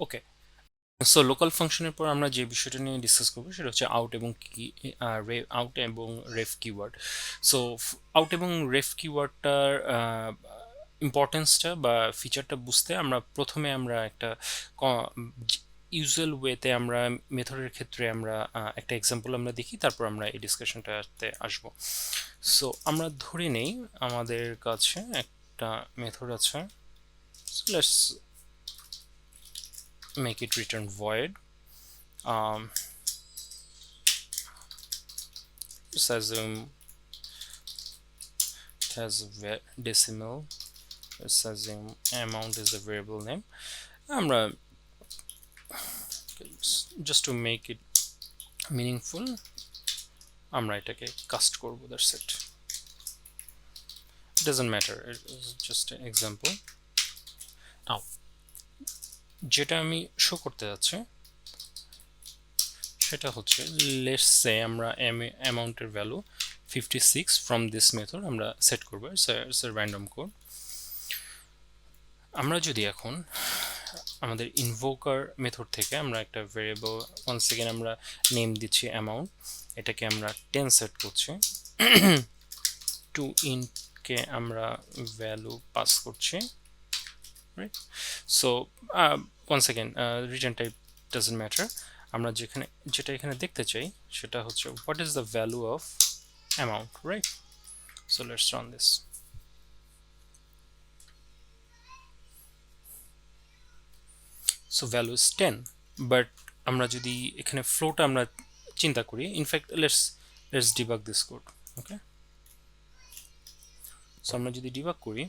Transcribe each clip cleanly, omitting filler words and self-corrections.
ওকে, so local ফাংশনের পর আমরা যে বিষয়টা নিয়ে ডিসকাস করবো সেটা হচ্ছে আউট এবং আউট এবং রেফ কিওয়ার্ড। সো আউট এবং রেফ কিওয়ার্ডটার ইম্পর্টেন্সটা বা ফিচারটা বুঝতে আমরা প্রথমে আমরা একটা ইউজুয়াল ওয়েতে আমরা মেথডের ক্ষেত্রে আমরা একটা এক্সাম্পল আমরা দেখি, তারপর আমরা এই ডিসকাশনটাতে আসবো। সো আমরা ধরে নেই আমাদের কাছে একটা মেথড আছে, so let's make it return void. Let's assume it has a decimal. Let's assume amount is the variable name. আমরা just to make it meaningful আমরা এটাকে কাস্ট করব, that's it. It doesn't matter, it's just an example. Now যেটা আমি show করতে যাচ্ছি সেটা হচ্ছে, লেটস সে আমরা অ্যামাউন্টের ভ্যালু 56 ফ্রম দিস মেথড আমরা সেট করবো, ইটস এ র্যান্ডম কোড। আমরা যদি এখন আমাদের ইনভোকার মেথড থেকে আমরা একটা ভেরিয়েবল, ওয়ান সেকেন্ড আমরা নেম দিচ্ছি অ্যামাউন্ট, এটাকে আমরা 10 সেট করছি, টু ইন্টকে আমরা ভ্যালু পাস করছি, right? So one second, return type doesn't matter. আমরা যেটা এখানে দেখতে চাই সেটা হচ্ছে what is the value of amount, right? So let's run this. So value is 10, but আমরা যদি এখানে ফ্লোটা আমরা চিন্তা করি, in fact let's debug this code, okay? So আমরা যদি ডিবাগ করি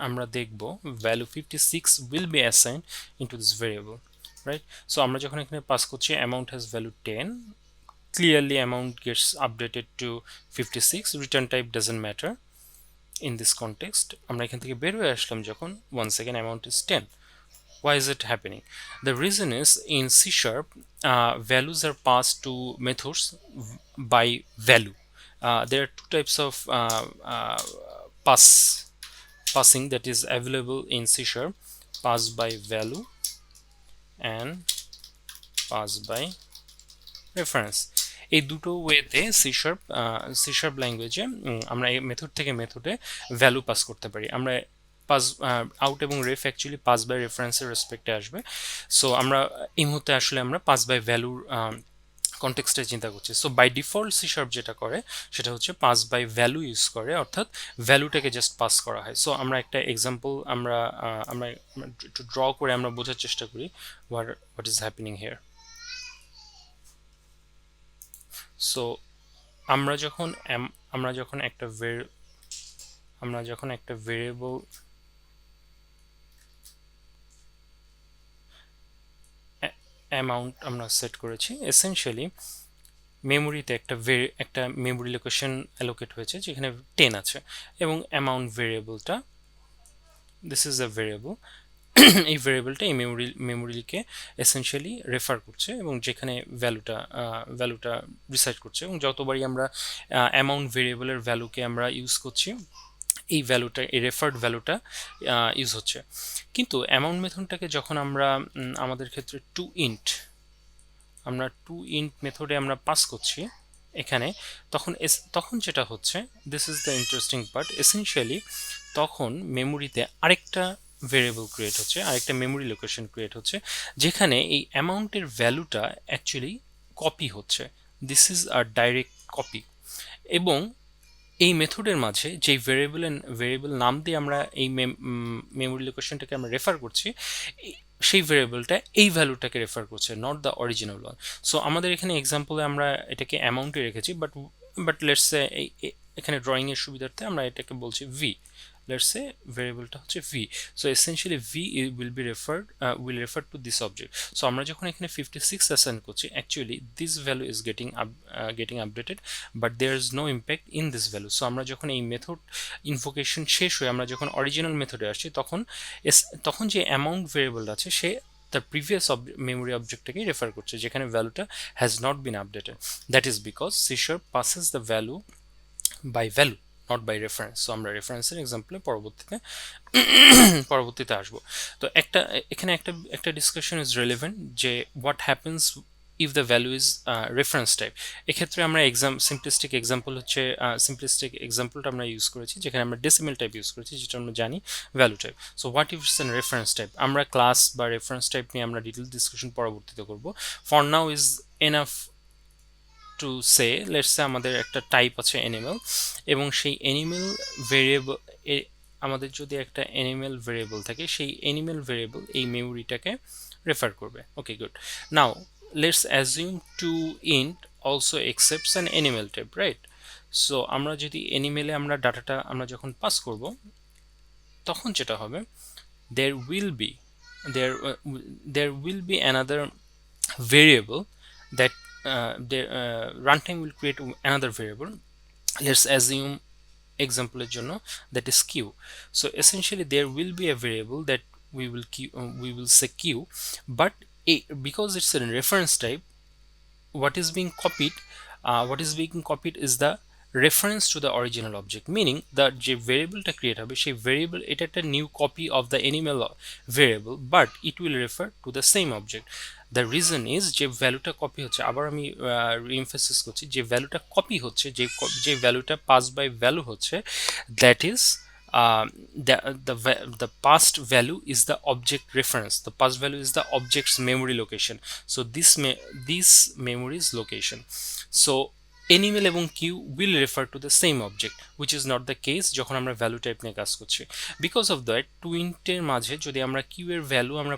আমরা দেখব value 56 will be assigned into this variable, right? So আমরা যখন এখানে পাস করছি amount has value 10, clearly amount gets updated to 56, return type doesn't matter in this context. আমরা এখান থেকে বের হয়ে আসলাম যখন, once again amount is 10. Why is it happening? The reason is in C#, values are passed to methods by value. There are two types of passing that is available in C#, pass by value and pass by reference. এই দুটো ওয়েতে C# ল্যাঙ্গুয়েজে আমরা এই method থেকে মেথডে value pass করতে পারি। আমরা পাস আউট এবং রেফ অ্যাকচুয়ালি পাস বাই রেফারেন্সের রেসপেক্টে আসবে। সো আমরা এই মুহূর্তে আসলে আমরা পাস বাই ভ্যালুর কনটেক্সটে চিন্তা করছি। সো বাই ডিফল্ট C# যেটা করে সেটা হচ্ছে পাস বাই ভ্যালু ইউজ করে, অর্থাৎ ভ্যালুটাকে জাস্ট পাস করা হয়। সো আমরা একটা এক্সাম্পল আমরা একটু ড্র করে আমরা বোঝার চেষ্টা করি what is happening here. So আমরা যখন একটা ভেরিয়েবল অ্যামাউন্ট আমরা সেট করেছি, এসেনশিয়ালি মেমোরিতে একটা মেমোরি লোকেশন অ্যালোকেট হয়েছে যেখানে 10 আছে, এবং অ্যামাউন্ট ভেরিয়েবলটা, দিস ইজ আ ভেরিয়েবল, এই ভেরিয়েবলটা এই মেমোরিকে এসেনশিয়ালি রেফার করছে এবং যেখানে ভ্যালুটা রিসাইট করছে, এবং যতবারই আমরা অ্যামাউন্ট ভেরিয়েবলের ভ্যালুকে আমরা ইউজ করছি এই ভ্যালুটা, এই রেফার্ড ভ্যালুটা ইউজ হচ্ছে। কিন্তু অ্যামাউন্ট মেথডটাকে যখন আমরা আমাদের ক্ষেত্রে টু ইন্ট মেথডে আমরা পাস করছি এখানে, তখন যেটা হচ্ছে, this is the interesting part, essentially তখন মেমোরিতে আরেকটা ভেরিয়েবল ক্রিয়েট হচ্ছে, আরেকটা মেমোরি লোকেশন ক্রিয়েট হচ্ছে যেখানে এই অ্যামাউন্টের ভ্যালুটা অ্যাকচুয়ালি কপি হচ্ছে, this is a direct copy. এবং এই মেথডের মাঝে যেই ভেরিয়েবল নাম দিয়ে আমরা এই মেমোরি লোকেশনটাকে আমরা রেফার করছি, সেই ভেরিয়েবলটা এই ভ্যালুটাকে রেফার করছে, not the original one. So আমাদের এখানে এক্সাম্পলে আমরা এটাকে অ্যামাউন্টে রেখেছি, বাট লেটস সে এখানে ড্রয়িংয়ের সুবিধার্থে আমরা এটাকে বলছি ভি, লেটস সে ভেরিয়েবলটা হচ্ছে V. So essentially V will refer to this object. So আমরা যখন এখানে 56 অ্যাসাইন করছি, actually this value is getting updated, but there is no impact in this value. So আমরা যখন এই মেথড ইনভোকেশন শেষ হয়ে আমরা যখন অরিজিনাল মেথডে আসছি, তখন যে অ্যামাউন্ট ভেরিয়েবল আছে সে তার প্রিভিয়াস মেমোরি অবজেক্টটাকেই রেফার করছে যেখানে ভ্যালুটা has not been updated. That is because C# passes the value by value, not by reference. So আমরা রেফারেন্সের এক্সাম্পলে পরবর্তীতে আসবো। তো এখানে একটা ডিসকাশন ইজ রিলেভেন্ট যে what happens if the value is reference type. এক্ষেত্রে আমরা সিম্পলিস্টিক এক্সাম্পলটা আমরা ইউজ করেছি, যেখানে আমরা ডেসিমেল টাইপ ইউজ করেছি, যেটা আমরা জানি value type. So what if it's an reference type? আমরা ক্লাস বা রেফারেন্স টাইপ নিয়ে আমরা ডিটেল ডিসকাশন পরবর্তীতে করব। For now is enough to say, let's say আমাদের একটা টাইপ আছে অ্যানিমেল, এবং সেই অ্যানিমেল ভেরিয়েবল, আমাদের যদি একটা অ্যানিমেল ভেরিয়েবল থাকে, সেই অ্যানিমেল ভেরিয়েবল এই মেমোরিটাকে রেফার করবে। Okay, good. Now let's assume to int also accepts an animal type, right? So আমরা যদি অ্যানিমেলে আমরা ডাটাটা আমরা যখন পাস করব, তখন যেটা হবে, there will be there will be another variable that the runtime will create another variable. Let's assume example জন্য that is q. So essentially there will be a variable that we will say q, but because it's a reference type, what is being copied is the reference to the original object, meaning the যে ভেরিয়েবলটা create হবে সেই variable এটা একটা new copy of the animal variable, but it will refer to the same object. The reason is যে ভ্যালুটা copy হচ্ছে, আবার আমি রিএমফাসিস করছি, যে ভ্যালুটা কপি হচ্ছে, যে ভ্যালুটা পাস বাই ভ্যালু হচ্ছে, that is the past value is the object reference. The past value is the object's memory location. So this memory's location. So animal এবং q will refer to the same object, which is not the case যখন আমরা value type নিয়ে কাজ করছি। Because of that, two ইন্টের মাঝে যদি আমরা q এর ভ্যালু আমরা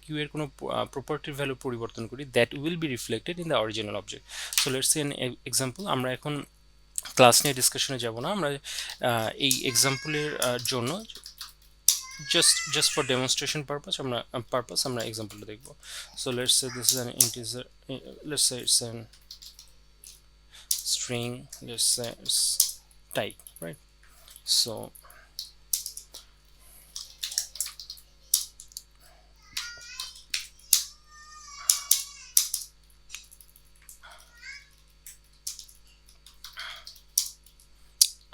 q এর কোনো প্রপার্টির ভ্যালু পরিবর্তন করি, that will be reflected in the original object. So let's say an example, আমরা এখন ক্লাস নিয়ে ডিসকাশনে যাব না, আমরা এই এক্সাম্পলের জন্য just for demonstration purpose আমরা এক্সাম্পলটা দেখব। So let's say this is an integer, let's say it's an string, let's say it's type, right? So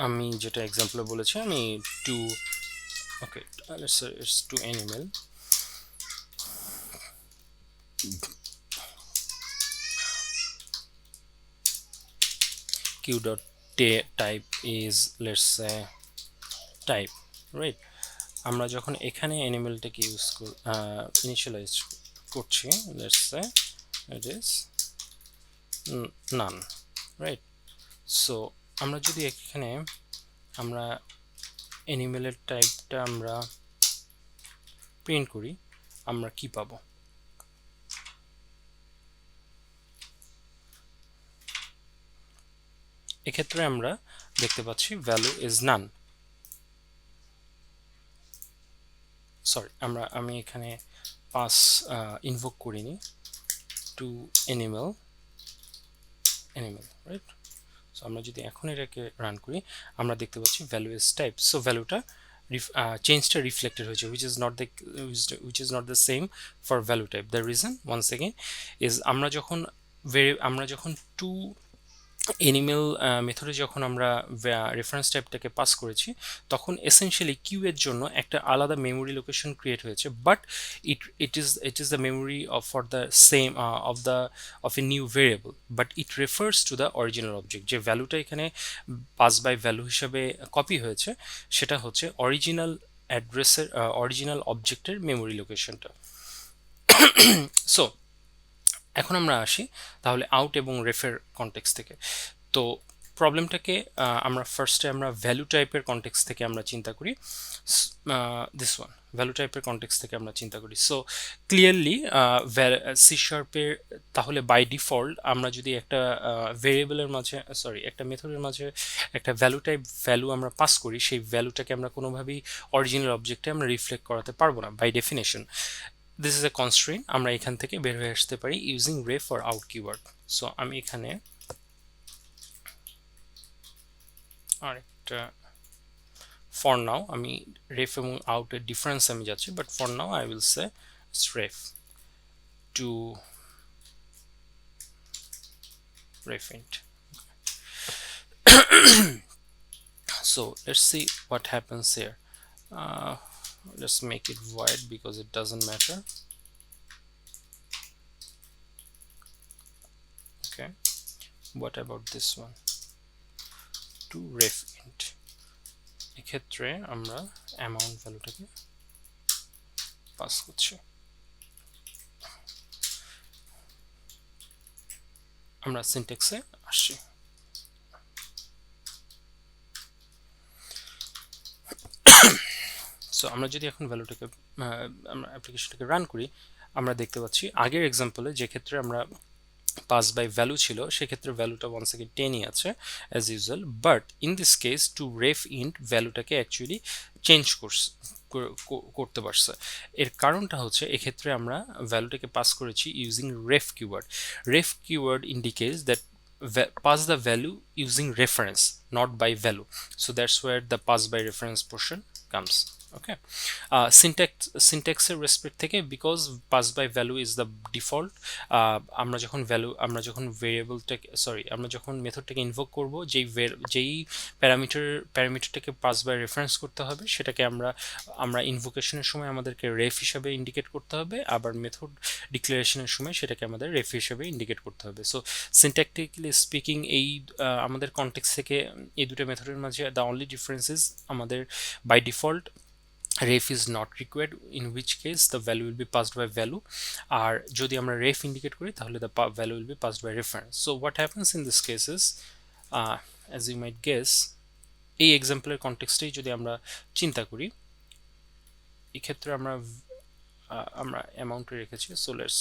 আমি যেটা এক্সাম্পলে বলেছি, আমি two, okay, let's say it's to animal, q dot type is, let's say, type, right? আমরা যখন এখানে অ্যানিমেলটাকে initialise করছি, let's say it is none, right? So আমরা যদি এখানে আমরা অ্যানিমেলের টাইপটা আমরা প্রিন্ট করি, আমরা কি পাবো? এক্ষেত্রে আমরা দেখতে পাচ্ছি ভ্যালু ইজ নান। সরি, আমি এখানে পাস ইনভোক করিনি, টু অ্যানিমেল, রাইট? সো আমরা যদি এখন এটাকে রান করি, আমরা দেখতে পাচ্ছি ভ্যালু ইজ টাইপ। সো ভ্যালুটা চেঞ্জটা রিফ্লেক্টেড হয়েছে, which is not the same for value type. The reason, once again, is আমরা যখন টু অ্যানিমেল মেথডে যখন আমরা রেফারেন্স টাইপটাকে পাস করেছি, তখন এসেনশিয়ালি কিউ এর জন্য একটা আলাদা মেমোরি লোকেশন ক্রিয়েট হয়েছে, but it is the memory for the same of a new variable, but it refers to the original object. যে ভ্যালুটা এখানে পাস বাই ভ্যালু হিসাবে কপি হয়েছে, সেটা হচ্ছে অরিজিনাল অ্যাড্রেসের অরিজিনাল অবজেক্টের মেমোরি লোকেশনটা। সো এখন আমরা আসি তাহলে আউট এবং রেফের কনটেক্সট থেকে। তো প্রবলেমটাকে আমরা ফার্স্টে আমরা ভ্যালু টাইপের কনটেক্সট থেকে আমরা চিন্তা করি, দিস ওয়ান, ভ্যালু টাইপের কনটেক্সট থেকে আমরা চিন্তা করি। সো ক্লিয়ারলি সি শার্পের তাহলে বাই ডিফল্ট আমরা যদি একটা ভেরিয়েবলের মাঝে, একটা মেথডের মাঝে একটা ভ্যালু টাইপ ভ্যালু আমরা পাস করি, সেই ভ্যালুটাকে আমরা কোনোভাবেই অরিজিনাল অবজেক্টে আমরা রিফ্লেক্ট করাতে পারবো না by definition. This is a constraint, আমরা এখান থেকে বের হয়ে আসতে পারি using ref or out keyword. So আমি এখানে আরেকটা, ফর নাও আমি ref এবং out এর ডিফারেন্স আমি যাচ্ছি, but for now I will say it's ref to ref int. So let's see what happens here. Let's make it void because it doesn't matter. Okay, what about this one? To ref int, এক্ষেত্রে আমরা amount ভ্যালুটাকে pass করছি। আমরা সিনট্যাক্সে আসছি। So আমরা যদি এখন ভ্যালুটাকে আমরা অ্যাপ্লিকেশনটাকে run করি, আমরা দেখতে পাচ্ছি আগের এক্সাম্পলে যে ক্ষেত্রে আমরা পাস বাই ভ্যালু ছিল সেক্ষেত্রে ভ্যালুটা ওয়ান সেকেন্ড 10ই আছে as usual, but in this case to ref int ভ্যালুটাকে অ্যাকচুয়ালি চেঞ্জ করতে পারছে। এর কারণটা হচ্ছে এক্ষেত্রে আমরা ভ্যালুটাকে পাস করেছি using ref keyword. Ref keyword indicates that pass the value using reference, not by value. So that's where the pass by reference portion comes. Okay, syntaxের রেসপেক্ট থেকে because pass by value is the default, আমরা যখন ভেরিয়েবলটাকে আমরা যখন মেথডটাকে invoke করব যেই প্যারামিটারটাকে pass by reference করতে হবে সেটাকে আমরা ইনভোকেশনের সময় আমাদেরকে রেফ হিসাবে ইন্ডিকেট করতে হবে, আবার মেথড ডিক্লারেশনের সময় সেটাকে আমাদের রেফ হিসাবে ইন্ডিকেট করতে হবে। সো সিনট্যাকটিক্যালি স্পিকিং এই আমাদের কনটেক্সট থেকে এই দুটো মেথডের মাঝে দ্য অনলি ডিফারেন্স ইজ আমাদের by default ref is not required, in which case the value will be passed by value, আর যদি আমরা ref indicate করি তাহলে the value will be passed by reference. So what happens in this case is as you might guess এই এক্সাম্পলের কনটেক্সটেই যদি আমরা চিন্তা করি এই ক্ষেত্রে আমরা অ্যামাউন্টে রেখেছি। So let's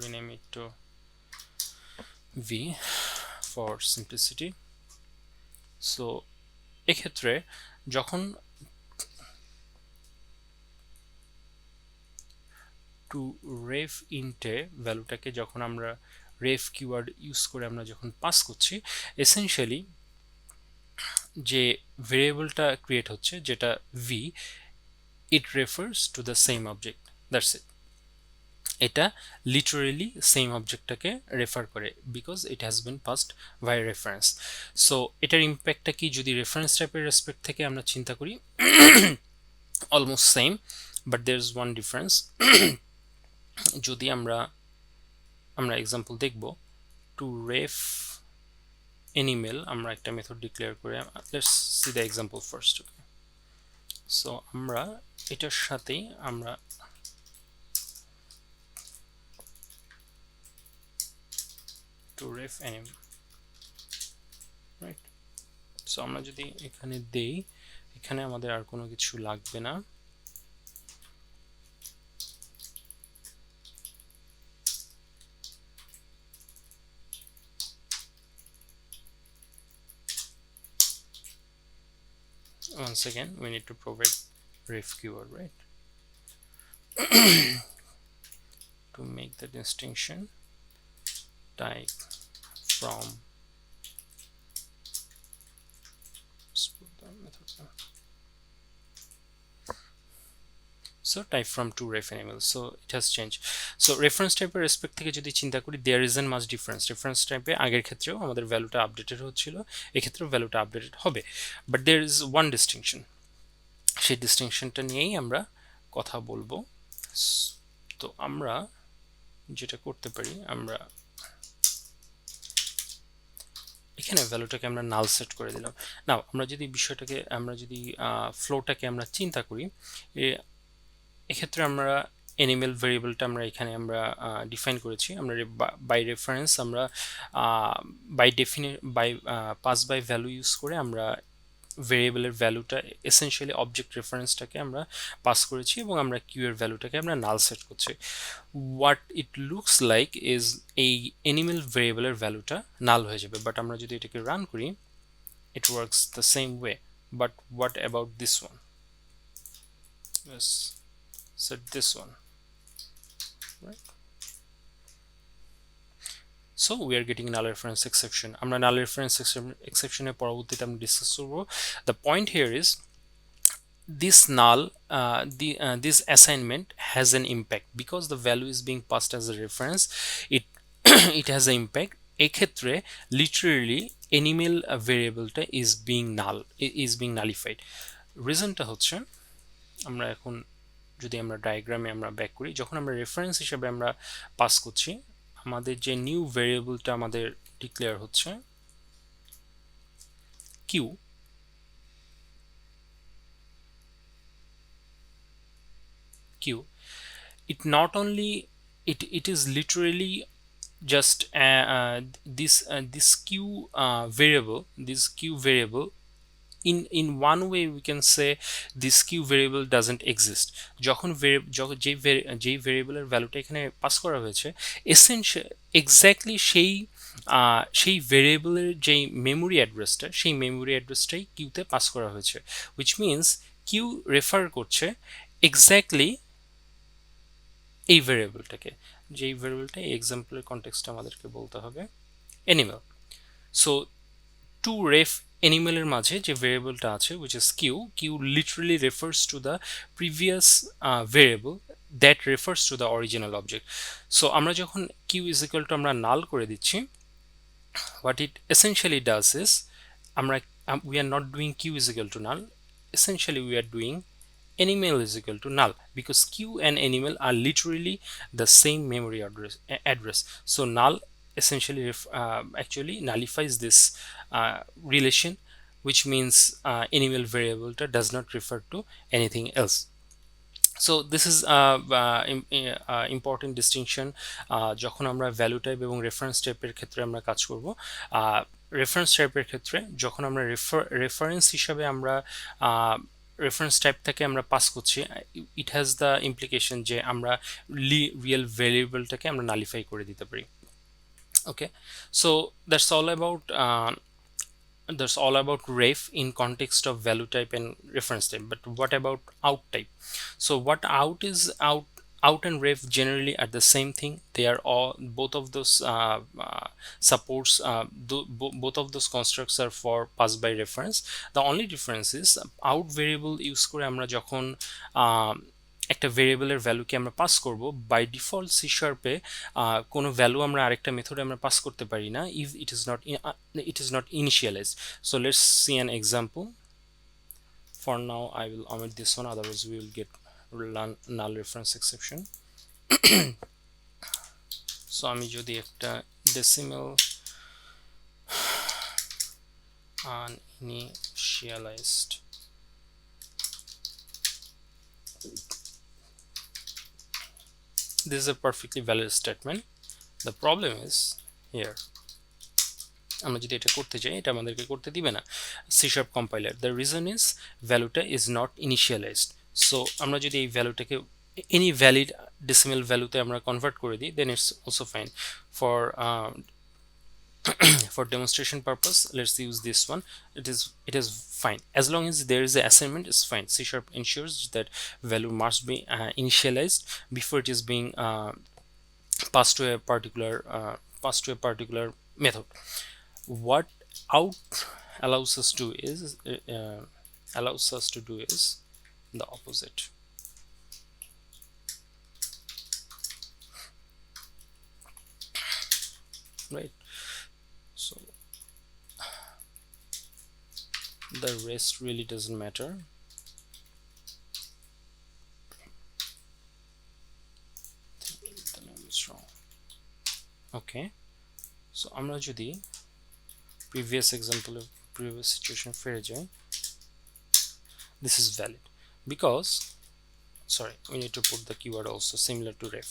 rename it to v for simplicity. So এক্ষেত্রে যখন টু রেফ ইন্টে ভ্যালুটাকে যখন আমরা রেফ কিওয়ার্ড ইউজ করে আমরা যখন পাস করছি, এসেনশিয়ালি যে ভেরিয়েবলটা ক্রিয়েট হচ্ছে যেটা V, it refers to the same object, that's it. এটা লিটারেলি সেম অবজেক্টটাকে রেফার করে because it has been passed by reference. So এটার ইম্প্যাক্টটা কি যদি রেফারেন্স টাইপের রেসপেক্ট থেকে আমরা চিন্তা করি, almost same, but there is one difference. যদি আমরা এক্সাম্পল দেখব টু রেফ এনিমেল, আমরা একটা মেথড ডিক্লেয়ার করে let's see the example first. Okay, so আমরা এটার সাথেই আমরা টু রেফ এনিমেল, রাইট। সো আমরা যদি এখানে দেই, এখানে আমাদের আর কোনো কিছু লাগবে না। Once again we need to provide ref keyword, right? To make the distinction, type from, let's put the method there. So type from to ref enable, so it has changed. So reference type respect থেকে যদি চিন্তা করি there isn't much difference. reference type আগের ক্ষেত্রেও আমাদের ভ্যালুটা updated হচ্ছিল, এই ক্ষেত্রেও ভ্যালুটা আপডেটেড হবে, but there is one distinction, সেই ডিস্টিংশনটা নিয়েই আমরা কথা বলবো। তো আমরা যেটা করতে পারি, আমরা এখানে ভ্যালুটাকে আমরা নাল সেট করে দিলাম। নাও আমরা যদি বিষয়টাকে ফ্লোটাকে আমরা চিন্তা করি, এক্ষেত্রে আমরা অ্যানিমেল ভেরিয়েবলটা আমরা ডিফাইন করেছি, আমরা বাই রেফারেন্স আমরা by pass by value use করে আমরা ভেরিয়েবলের ভ্যালুটা এসেনশিয়ালি অবজেক্ট রেফারেন্সটাকে আমরা পাস করেছি এবং আমরা কিউ এর ভ্যালুটাকে আমরা নাল সেট করছি। What it looks like is এই অ্যানিমেল ভেরিয়েবলের ভ্যালুটা নাল হয়ে যাবে, বাট আমরা যদি এটাকে রান করি it works the same way. But what about this one? Let's set this one, right? So we are getting null reference exception. আমরা null reference exception এর পরবর্তীতে আমরা ডিসকাস করব। The point here is this null this assignment has an impact because the value is being passed as a reference. It it has an impact. এক্ষেত্রে literally animal ভেরিয়েবলটা is being নালিফাইড। রিজনটা হচ্ছে, আমরা এখন যদি আমরা ডায়াগ্রামে আমরা ব্যাক করি, যখন আমরা রেফারেন্স হিসেবে আমরা পাস করছি, আমাদের যে নিউ ভেরিয়েবলটা আমাদের ডিক্লেয়ার হচ্ছে Q, it not only it is literally just this q variable, in one way we can say this q variable doesn't exist। যখন যেই ভেরিয়েবলের ভ্যালুটা এখানে পাস করা হয়েছে, এসেনশিয়াল এক্স্যাক্টলি সেই ভেরিয়েবলের যেই মেমোরি অ্যাড্রেসটা, সেই মেমোরি অ্যাড্রেসটাই কিউতে পাস করা হয়েছে, উইচ মিনস কিউ রেফার করছে এক্স্যাক্টলি এই ভেরিয়েবলটাকে, যেই ভেরিয়েবলটা এই এক্সাম্পলের কনটেক্সটে আমাদেরকে বলতে হবে অ্যানিমেল। সো টু রেফ অ্যানিমেলের মাঝে যে ভেরিয়েবলটা আছে which is q literally refers to the previous variable that refers to the original object। So আমরা যখন q is equal to আমরা null করে দিচ্ছি, what it essentially does is we are not doing q is equal to null, essentially we are doing animal is equal to null, because q and animal are literally the same memory address. So null essentially actually nullifies this relation, which means animal variable does not refer to anything else. So this is important distinction যখন আমরা value type এবং reference টাইপের ক্ষেত্রে আমরা কাজ করব। Reference টাইপের ক্ষেত্রে যখন আমরা রেফারেন্স হিসাবে আমরা রেফারেন্স টাইপ থেকে আমরা পাস করছি, ইট হ্যাজ দ্য ইমপ্লিকেশন যে আমরা রিয়েল ভ্যারিয়েবলটাকে আমরা নালিফাই করে দিতে পারি। Okay, so that's all about ref in context of value type and reference type. But what about out type? So what out and ref generally are the same thing. They are all, both of those supports both of those constructs are for pass by reference. The only difference is out variable use করে আমরা যখন একটা ভেরিয়েবলের ভ্যালুকে আমরা pass করব, by default C শার্পে কোনো value আমরা আরেকটা মেথডে আমরা পাস করতে পারি না if it is not initialized. So let's see an example. For now I will omit this one, otherwise we will get null reference exception. So আমি যদি একটা decimal uninitialized this is a perfectly valid statement. The problem is here, আমরা যদি এটা করতে চাই এটা আমাদেরকে করতে দিবে না C sharp compiler. The reason is ভ্যালুটা ইজ নট ইনিশিয়ালাইজড। সো আমরা যদি এই ভ্যালুটাকে এনি ভ্যালিড ডেসিমেল ভ্যালুতে আমরা কনভার্ট করে দিই, then it's also fine. For demonstration purpose, let's use this one. It is fine as long as there is an assignment. It's fine. C# ensures that value must be initialized before it is being passed to a particular method. What out allows us to do is the opposite. Right, so the rest really doesn't matter. The name is wrong. Okay, so আমরা যদি previous example of previous situation ফিরে যাই, this is valid because, sorry, we need to put the keyword also similar to ref.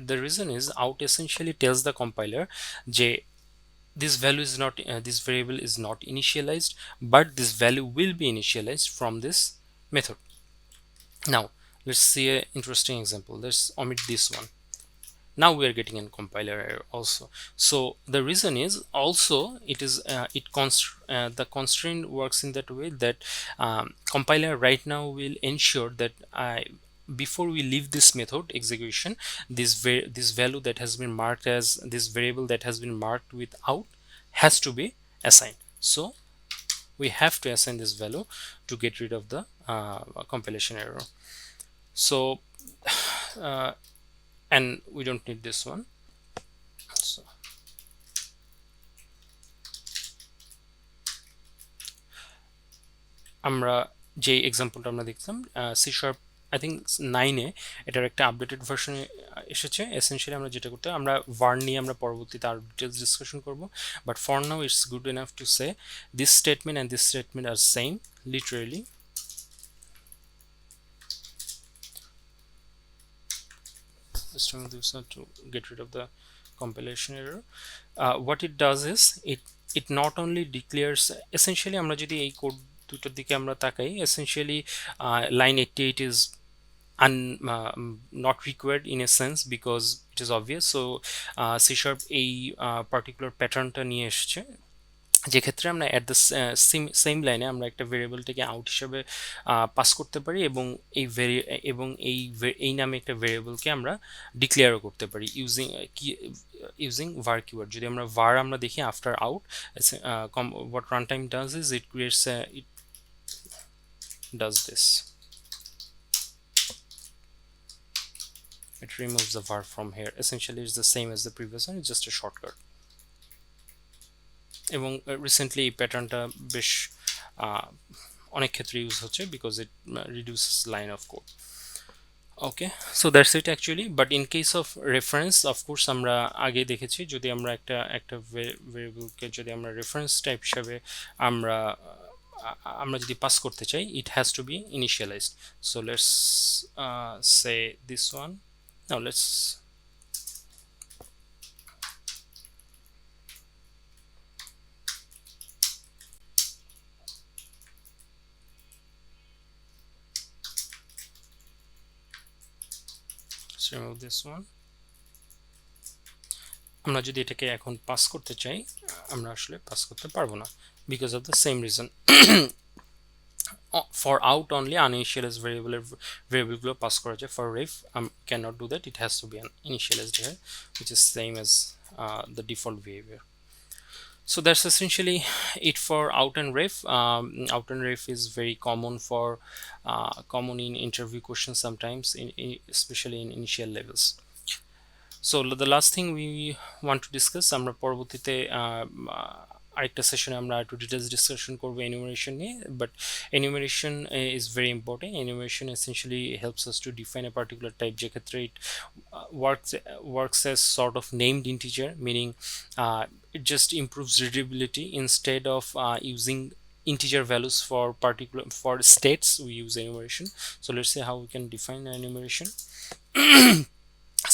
The reason is out essentially tells the compiler যে this value is not this variable is not initialized, but this value will be initialized from this method. Now let's see an interesting example. Let's omit this one. Now we are getting a compiler error also. So the reason is also it is the constraint works in that way that compiler right now will ensure that before we leave this method execution, this value that has been marked as this variable that has been marked with out has to be assigned. So we have to assign this value to get rid of the compilation error. So and we don't need this one. So আমরা যে এক্সাম্পলটা আমরা দেখলাম C sharp I think 9-এ এটার একটা updated ভার্সনে এসেছে। Essentially আমরা যেটা করতে আমরা var নিয়ে আমরা পরবর্তীতে আরও ডিটেলস ডিসকাশন করব, but for now it's good enough to say this statement and this statement are same literally. Just remove this one to get rid of the compilation error. What it does is it not only declares essentially আমরা যদি এই code দুটোর দিকে আমরা তাকাই, essentially line 88 is not required in a sense because it is obvious. So C sharp এই particular প্যাটার্নটা নিয়ে এসেছে, যে ক্ষেত্রে আমরা অ্যাট দ্য সেম লাইনে আমরা একটা ভেরিয়েবলটাকে আউট হিসাবে পাস করতে পারি এবং এই নামে একটা ভেরিয়েবলকে আমরা ডিক্লেয়ারও করতে পারি ইউজিং var কিওয়ার্ড। যদি আমরা var আমরা দেখি after out, what runtime does is it creates it does this, it removes the var from here. Essentially it's the same as the previous one, it's just a shortcut. এবং recently এই প্যাটার্নটা বেশ অনেক ক্ষেত্রে use হচ্ছে because it reduces line of code. Okay, so that's it actually. But in case of reference of course আমরা আগে দেখেছি যদি আমরা একটা ভেরিয়েবলকে যদি আমরা রেফারেন্স টাইপ হিসাবে আমরা যদি পাস করতে চাই, it has to be initialised. So let's say this one. Now let's remove this one. আমরা যদি এটাকে এখন পাস করতে চাই, আমরা আসলে পাস করতে পারবো না because of the same reason. For out only uninitialized variable গুলো পাস করা যায়, for ref cannot do that, it has to be an initialized here which is same as the default behavior. So that's essentially it for out and ref. Out and ref is very common in interview questions sometimes, especially in initial levels. So the last thing we want to discuss, আমরা পরবর্তীতে আরেকটা সেশনে আমরা একটু details discussion করব enumeration নিয়ে, but enumeration is very important. Enumeration essentially helps us to define a particular type, যে ক্ষেত্রে it works as sort of named integer, meaning it just improves readability. Instead of using integer values for states, we use enumeration. So let's see how we can define an enumeration.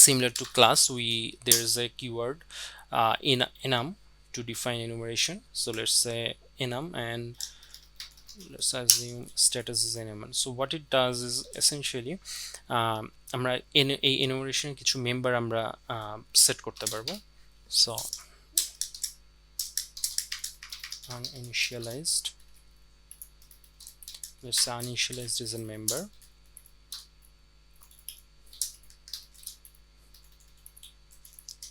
Similar to class, there is a keyword in enum to define enumeration. So let's say enum and let's assume status is enum. So what it does is essentially আমরা এই enumeration কিছু member আমরা set করতে পারবো। So uninitialized, let's say uninitialized is a member.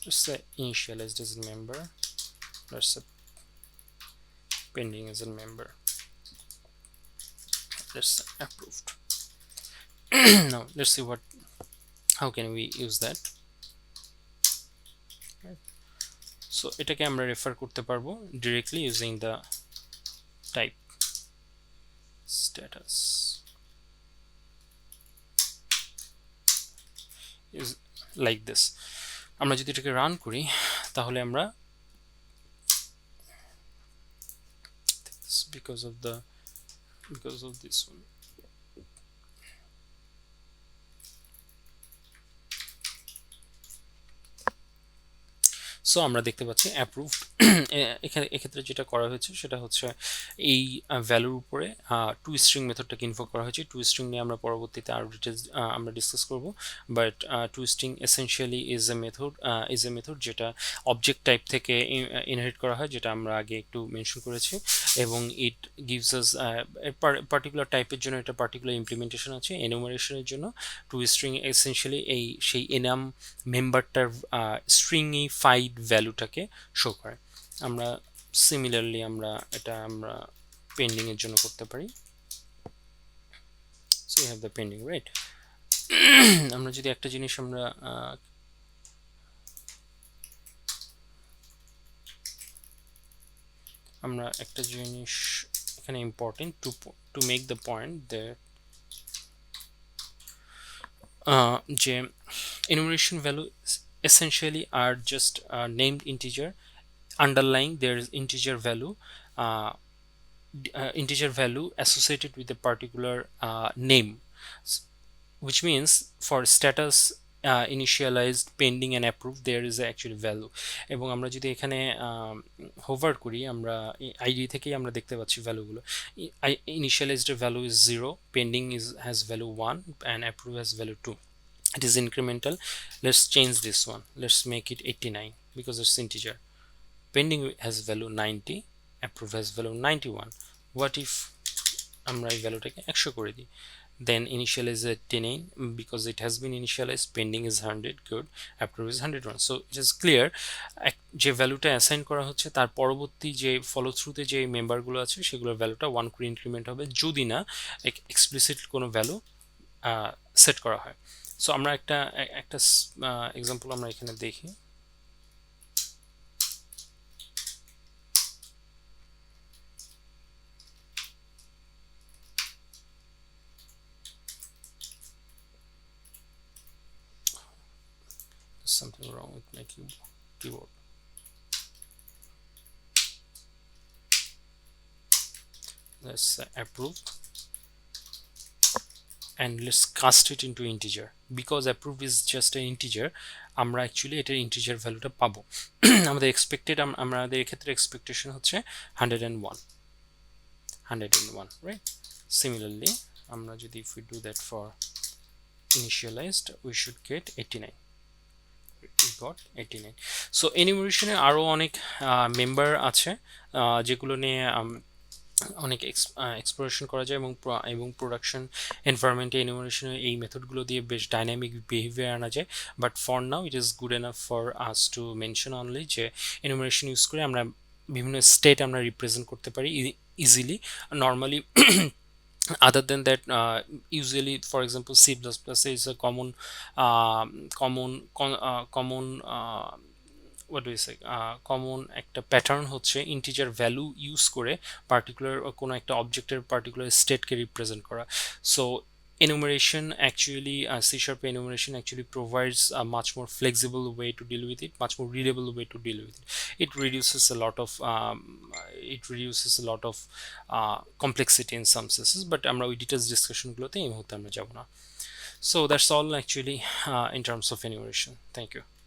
Let's say initialized as a member. Let's say pending as a member. Let's say approved. Now let's see how can we use that. Right. So এটাকে আমরা refer করতে পারবো directly using the type status is like this. আমরা যদি এটাকে run করি তাহলে আমরা because of this one, so আমরা দেখতে পাচ্ছি অ্যাপ্রুভড। এক্ষেত্রে যেটা করা হয়েছে সেটা হচ্ছে এই ভ্যালুর উপরে টু স্ট্রিং মেথডটাকে ইনভোক করা হয়েছে। টু স্ট্রিং নিয়ে আমরা পরবর্তীতে আরও ডিটেলস আমরা ডিসকাস করব, but two string essentially is a method যেটা অবজেক্ট টাইপ থেকে ইনহেরিট করা হয়, যেটা আমরা আগে একটু মেনশন করেছি, এবং ইট গিভস আস পার্টিকুলার টাইপের জন্য এটা পার্টিকুলার ইমপ্লিমেন্টেশন আছে। এনুমারেশনের জন্য টু স্ট্রিং এসেনশিয়ালি সেই এনাম মেম্বারটার স্ট্রিংইফাইড ভ্যালুটাকে শো করে। আমরা সিমিলারলি আমরা পেন্ডিং এর জন্য করতে পারি। So you have the pending, right? আমরা যদি একটা জিনিস আমরা একটা জিনিস এখানে important to make the point that যে enumeration value essentially are just named integer underlying there is uh, integer value associated with a particular name, which means for status initialized, pending and approved there is actually value. এবং আমরা যদি এখানে hover করি আমরা ID থেকেই আমরা দেখতে পাচ্ছি ভ্যালুগুলো। initialized value is 0, pending has value 1 and approved has value 2. It is incremental. Let's change this one, let's make it 89 because it's integer. Pending has value 90, approved has value 91. What if আমরা এই ভ্যালুটাকে 100 করে দিই? Then initialize at 10 because it has been initialized, pending is 100, good, approved is 101. So it is clear যে ভ্যালুটা assign করা হচ্ছে তার পরবর্তী যে ফলো থ্রুতে যে মেম্বারগুলো আছে সেগুলোর ভ্যালুটা 1 করে ইনক্রিমেন্ট হবে যদি না এক্সপ্লিসিট কোনো ভ্যালু সেট করা হয়। সো আমরা একটা এক্সাম্পল আমরা এখানে দেখি। Something wrong with my keyboard. Let's approve and let's cast it into integer because approve is just an integer. আমরা অ্যাকচুয়ালি এটার ইন্টিজার ভ্যালুটা পাবো। আমাদের এক্সপেক্টেড আমাদের এক্ষেত্রে এক্সপেকটেশন হচ্ছে 101, রাইট? সিমিলারলি আমরা যদি if we do that for initialized we should get 89. We got 89. So enumeration এ আরো অনেক মেম্বার আছে যেগুলো নিয়ে অনেক এক্সপ্লোরেশন করা যায় এবং প্রোডাকশন এনভায়রনমেন্টে এনুমারেশন এই মেথডগুলো দিয়ে বেশ ডাইনামিক বিহেভিয়ার আনা যায়। But for now it is good enough for us to mention only যে এনুমারেশন ইউজ করে আমরা বিভিন্ন স্টেট আমরা রিপ্রেজেন্ট করতে পারি easily normally. Other than that, usually for example C++ is a common what do you say common একটা pattern হচ্ছে integer value use করে পার্টিকুলার কোনো একটা অবজেক্টের পার্টিকুলার স্টেটকে রিপ্রেজেন্ট করা। So enumeration actually C# enumeration actually provides a much more flexible way to deal with it, much more readable way to deal with it. It reduces a lot of complexity in some cases, but আমরা ওই details discussion গুলোতে এই মুহূর্তে আমরা যাব না। So that's all actually in terms of enumeration. Thank you.